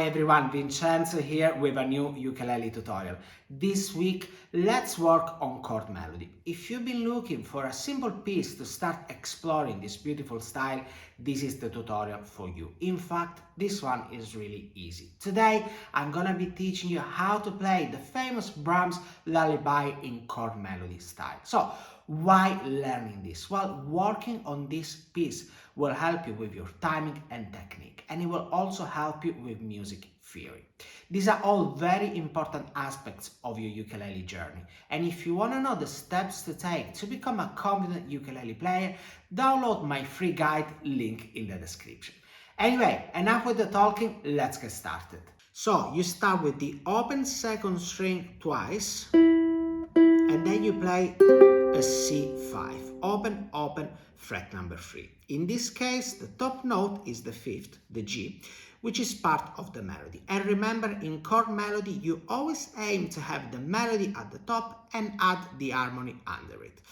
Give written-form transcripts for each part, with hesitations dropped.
Hi everyone, Vincenzo here with a new ukulele tutorial. This week, let's work on chord melody. If you've been looking for a simple piece to start exploring this beautiful style, this is the tutorial for you. In fact, this one is really easy. Today, I'm gonna be teaching you how to play the famous Brahms lullaby in chord melody style. So, why learning this? Well, working on this piece will help you with your timing and technique, and it will also help you with music theory. These are all very important aspects of your ukulele journey, and if you want to know the steps to take to become a confident ukulele player, download my free guide, link in the description. Anyway, enough with the talking, let's get started. So you start with the open second string twice, and then you play a C5, open, open, fret number 3. In this case, the top note is the fifth, the G, which is part of the melody. And remember, in chord melody, you always aim to have the melody at the top and add the harmony under it.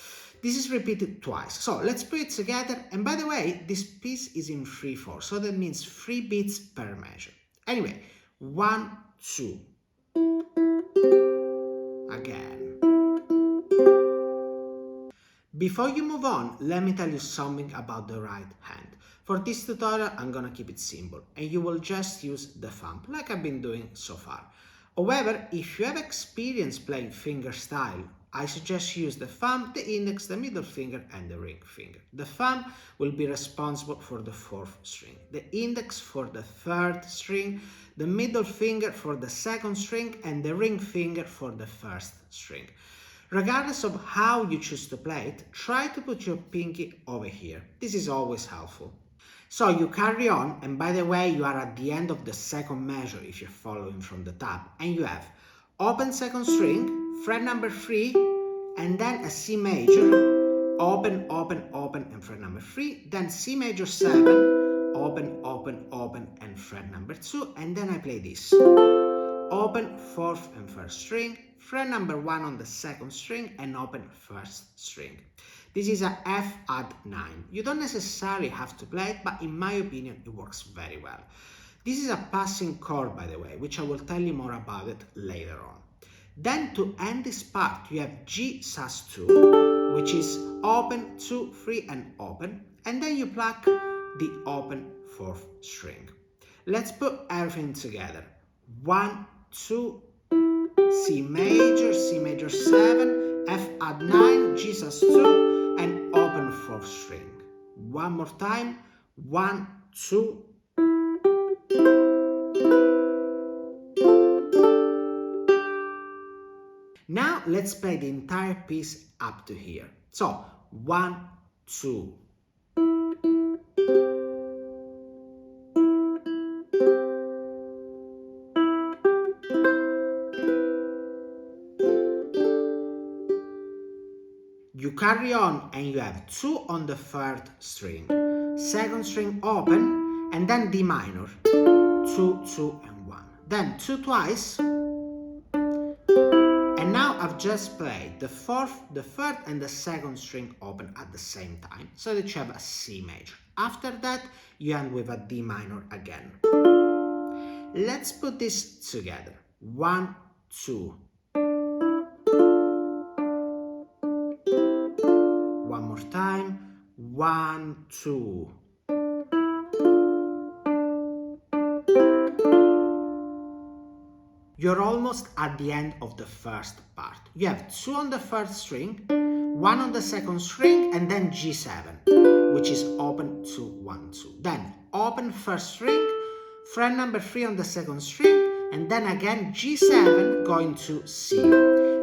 This is repeated twice. So let's put it together. And by the way, this piece is in 3/4, so that means 3 beats per measure. Anyway, 1, 2. Again. Before you move on, let me tell you something about the right hand. For this tutorial, I'm gonna keep it simple, and you will just use the thumb, like I've been doing so far. However, if you have experience playing fingerstyle, I suggest you use the thumb, the index, the middle finger, and the ring finger. The thumb will be responsible for the 4th string, the index for the 3rd string, the middle finger for the 2nd string, and the ring finger for the 1st string. Regardless of how you choose to play it, try to put your pinky over here. This is always helpful. So you carry on, and by the way, you are at the end of the 2nd measure if you're following from the tab, and you have open 2nd string, fret number 3, and then a C major, open, open, open, and fret number 3, then C major 7, open, open, open, and fret number 2, and then I play this. Open 4th and 1st string, fret number 1 on the 2nd string, and open 1st string. This is a F add 9. You don't necessarily have to play it, but in my opinion, it works very well. This is a passing chord, by the way, which I will tell you more about it later on. Then to end this part, you have G sus2, which is open, 2, 3, and open, and then you pluck the open 4th string. Let's put everything together. 1, 2, C major 7, F add 9, G sus2, and open 4th string. One more time, 1, 2. Now let's play the entire piece up to here. So, 1, 2. You carry on and you have 2 on the 3rd string, 2nd string open, and then D minor, 2, 2, and 1. Then 2 twice, and now I've just played the 4th, the 3rd, and the 2nd string open at the same time, so that you have a C major. After that, you end with a D minor again. Let's put this together. 1, 2. One more time. 1, 2. You're almost at the end of the first part. You have 2 on the 1st string, 1 on the 2nd string, and then G7, which is open 2, 1, 2. Then open 1st string, fret number 3 on the 2nd string, and then again G7 going to C.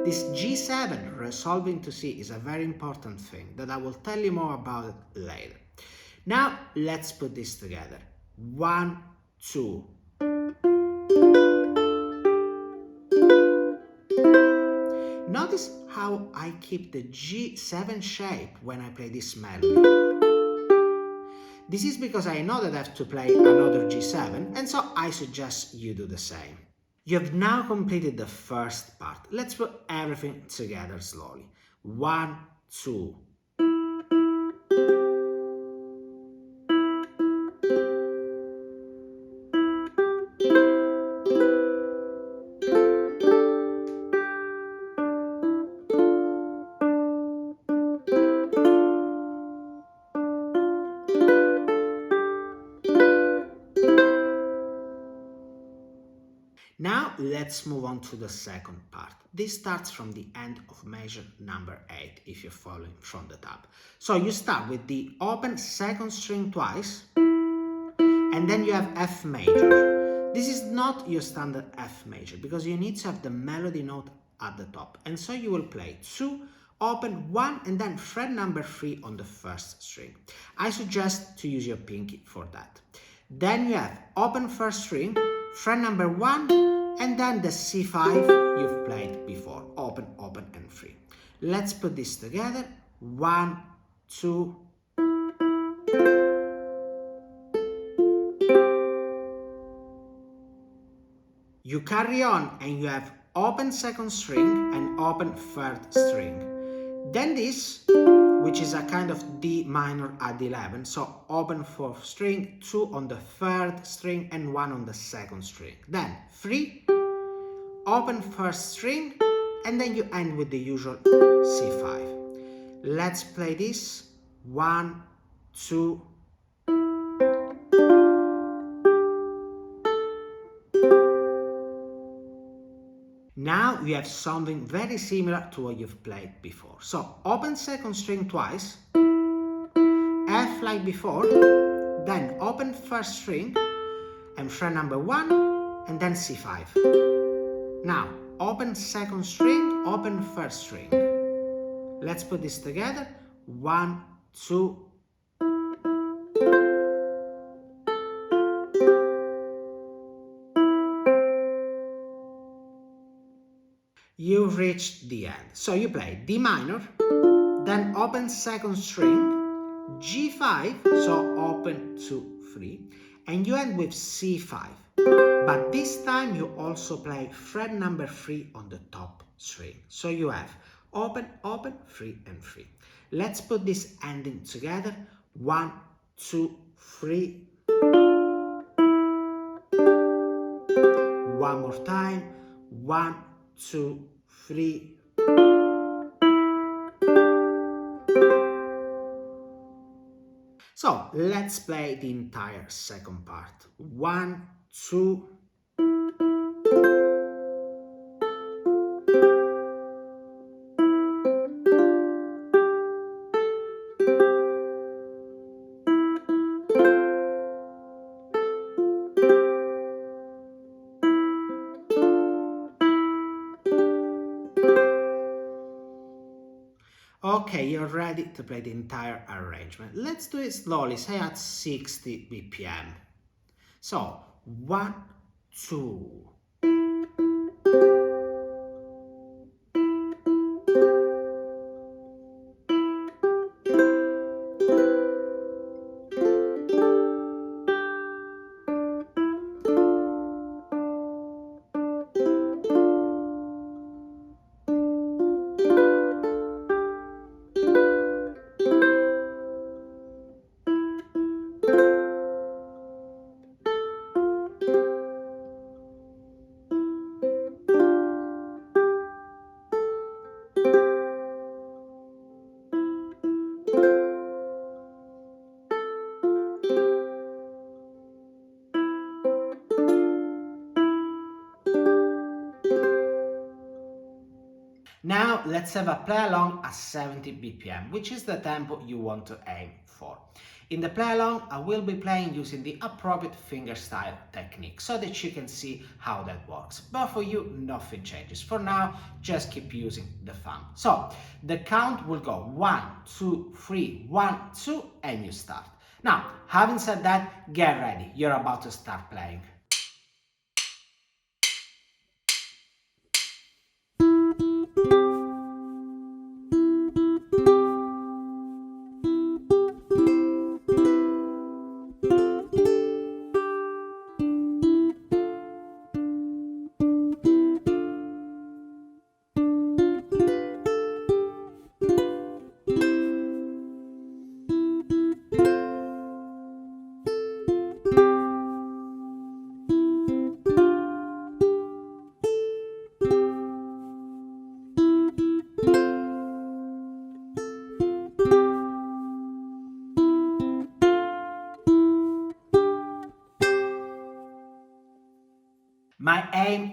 This G7 resolving to C is a very important thing that I will tell you more about it later. Now let's put this together. 1, 2. Notice how I keep the G7 shape when I play this melody. This is because I know that I have to play another G7, and so I suggest you do the same. You have now completed the first part. Let's put everything together slowly. 1, 2. let's move on to the second part. This starts from the end of measure number 8, if you're following from the tab. So you start with the open second string twice, and then you have F major. This is not your standard F major, because you need to have the melody note at the top. And so you will play 2, open 1, and then fret number 3 on the first string. I suggest to use your pinky for that. Then you have open first string, fret number 1, and then the C5 you've played before. Open, open, and 3. Let's put this together. 1, 2. You carry on and you have open second string and open third string. Then this, which is a kind of D minor add 11, so open fourth string, 2 on the third string and 1 on the second string. Then 3, open first string, and then you end with the usual C5. Let's play this. 1, 2. Now you have something very similar to what you've played before. So open second string twice, F like before, then open first string and fret number 1, and then C5. Now open second string, open first string. Let's put this together. 1, 2. You've reached the end. So you play D minor, then open second string, G5, so open 2, 3, and you end with C5. But this time you also play fret number 3 on the top string. So you have open, open, 3, and 3. Let's put this ending together. 1, 2, 3. One more time. 1, 2, 3. So let's play the entire second part. 1, 2. Okay, you're ready to play the entire arrangement. Let's do it slowly, say at 60 BPM. So, 1, 2. Now let's have a play along at 70 BPM, which is the tempo you want to aim for. In the play along, I will be playing using the appropriate fingerstyle technique so that you can see how that works. But for you, nothing changes. For now, just keep using the thumb. So the count will go 1, 2, 3, 1, 2, and you start. Now, having said that, get ready. You're about to start playing.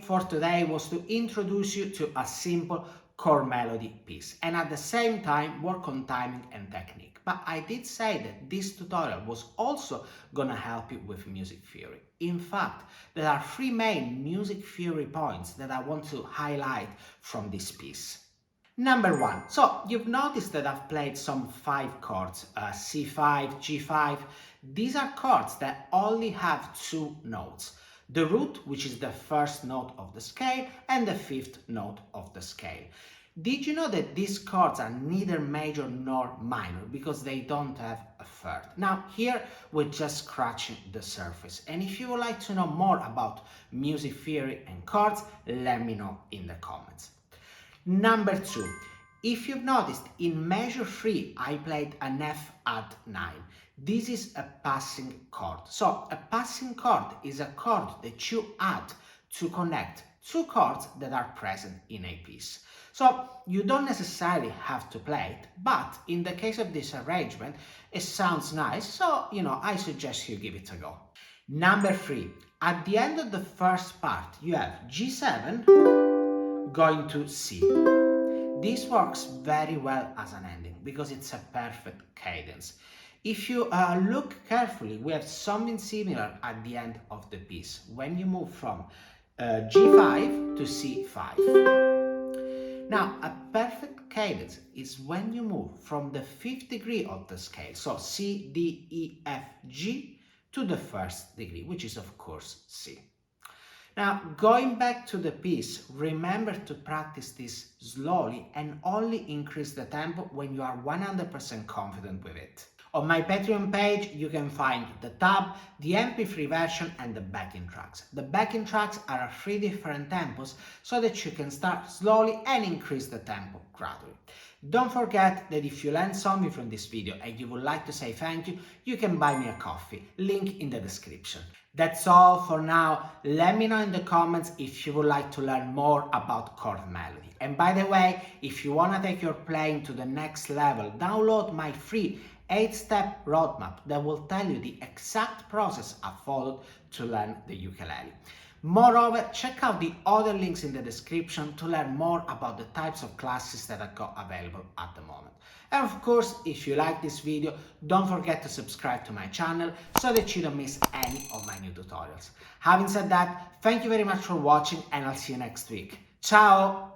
for today was to introduce you to a simple chord melody piece and at the same time work on timing and technique. But I did say that this tutorial was also gonna help you with music theory. In fact, there are 3 main music theory points that I want to highlight from this piece. Number 1. So you've noticed that I've played some 5 chords, C5, G5. These are chords that only have 2 notes. The root, which is the first note of the scale, and the 5th note of the scale. Did you know that these chords are neither major nor minor because they don't have a third? Now here we're just scratching the surface, and if you would like to know more about music theory and chords, let me know in the comments. Number 2, if you've noticed, in measure 3 I played an F add 9. This is a passing chord. So a passing chord is a chord that you add to connect 2 chords that are present in a piece. So you don't necessarily have to play it, but in the case of this arrangement, it sounds nice, so I suggest you give it a go. Number 3, at the end of the first part, you have G7 going to C. This works very well as an ending because it's a perfect cadence. If you look carefully, we have something similar at the end of the piece when you move from G5 to C5. Now, a perfect cadence is when you move from the 5th degree of the scale, so C, D, E, F, G, to the 1st degree, which is of course C. Now, going back to the piece, remember to practice this slowly and only increase the tempo when you are 100% confident with it. On my Patreon page, you can find the tab, the MP3 version and the backing tracks. The backing tracks are at 3 different tempos so that you can start slowly and increase the tempo gradually. Don't forget that if you learned something from this video and you would like to say thank you, you can buy me a coffee, link in the description. That's all for now. Let me know in the comments if you would like to learn more about chord melody. And by the way, if you want to take your playing to the next level, download my free 8-step roadmap that will tell you the exact process I followed to learn the ukulele. Moreover, check out the other links in the description to learn more about the types of classes that I've got available at the moment. And of course, if you like this video, don't forget to subscribe to my channel so that you don't miss any of my new tutorials. Having said that, thank you very much for watching and I'll see you next week. Ciao!